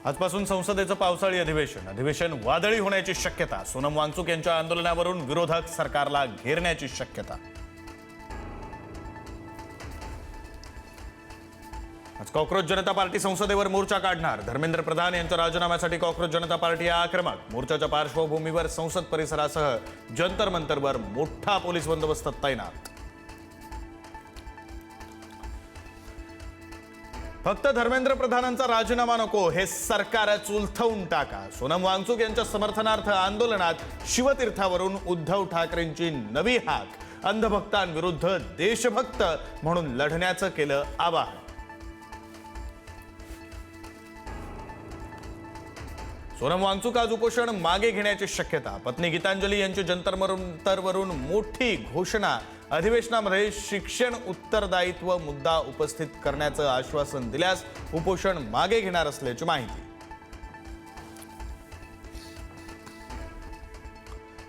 आजपासून संसदेचं पावसाळी अधिवेशन वादळी होण्याची शक्यता। सोनम वांगचुक यांच्या आंदोलनावरून विरोधक सरकारला घेरण्याची शक्यता। आज कॉकरोच जनता पार्टी संसदेवर मोर्चा काढणार। धर्मेंद्र प्रधान यांच्या राजीनाम्यासाठी कॉकरोच जनता पार्टी आक्रमक। मोर्चाच्या पार्श्वभूमीवर संसद परिसरासह जंतर मंतरवर मोठा पोलीस बंदोबस्त तैनात। फक्त धर्मेंद्र प्रधानांचा राजीनामा नको, हे सरकारच उलथवून टाका। सोनम वांगचुक यांच्या समर्थनार्थ आंदोलनात शिवतीर्थावरून उद्धव ठाकरेंची नवी हाक। अंधभक्तांविरुद्ध देशभक्त म्हणून लढण्याचं केलं आवाहन। सोनम वांगचुक आज उपोषण मागे घेण्याची शक्यता। पत्नी गीतांजली यांची जंतर मंतरवरून मोठी घोषणा। अधिवेशनामध्ये शिक्षण उत्तरदायित्व मुद्दा उपस्थित करण्याचं आश्वासन दिल्यास उपोषण मागे घेणार असल्याची माहिती।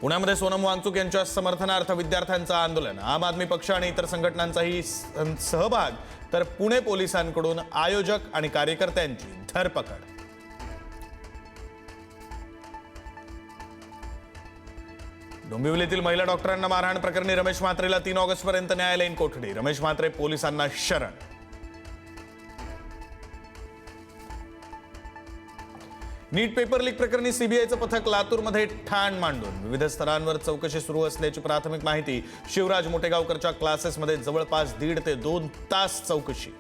पुण्यामध्ये सोनम वांगचुक यांच्या समर्थनार्थ विद्यार्थ्यांचं आंदोलन। आम आदमी पक्ष आणि इतर संघटनांचाही सहभाग, तर पुणे पोलिसांकडून आयोजक आणि कार्यकर्त्यांची धरपकड। डोंबिवलीतील महिला डॉक्टरांना मारहाण प्रकरणी रमेश म्हात्रेला 3 ऑगस्टपर्यंत न्यायालयीन कोठडी। रमेश म्हात्रे पोलिसांना शरण। नीट पेपर लीक प्रकरणी सीबीआयचं पथक लातूरमध्ये ठाण मांडून विविध स्तरांवर चौकशी सुरू असल्याची प्राथमिक माहिती। शिवराज मोटेगावकरच्या क्लासेसमध्ये जवळपास 1.5 ते 2 तास चौकशी।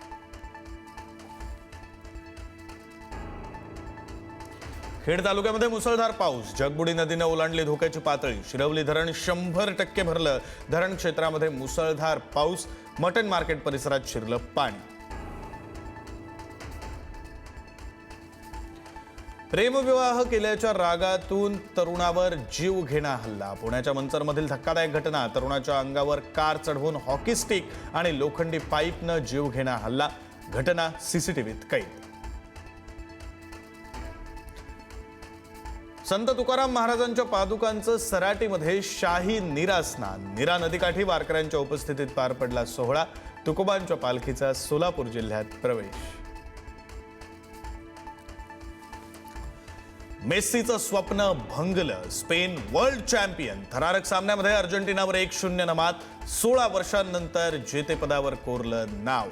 खेड तालुक्यामध्ये मुसळधार पाऊस। जगबुडी नदीने ओलांडली धोक्याची पातळी। शिरवली धरण 100% भरलं। धरण क्षेत्रामध्ये मुसळधार पाऊस। मटन मार्केट परिसरात शिरलं पाणी। प्रेमविवाह केल्याच्या रागातून तरुणावर जीवघेणा हल्ला। पुण्याच्या मंचरमधील धक्कादायक घटना। तरुणाच्या अंगावर कार चढवून हॉकी स्टिक आणि लोखंडी पाईपनं जीवघेणा हल्ला। घटना सीसीटीव्हीत कैद। संत तुकाराम महाराजांच्या पादुकांचं सराटीमध्ये शाही नीरा स्नान। नीरा नदीकाठी वारकऱ्यांच्या उपस्थितीत पार पडला सोहळा। तुकोबांच्या पालखीचा सोलापूर जिल्ह्यात प्रवेश। मेस्सीचं स्वप्न भंगलं। Spain world champion. थरारक सामन्यामध्ये अर्जेंटिनावर 1-0 मात। 16 वर्षांनंतर जेतेपदावर कोरलं नाव।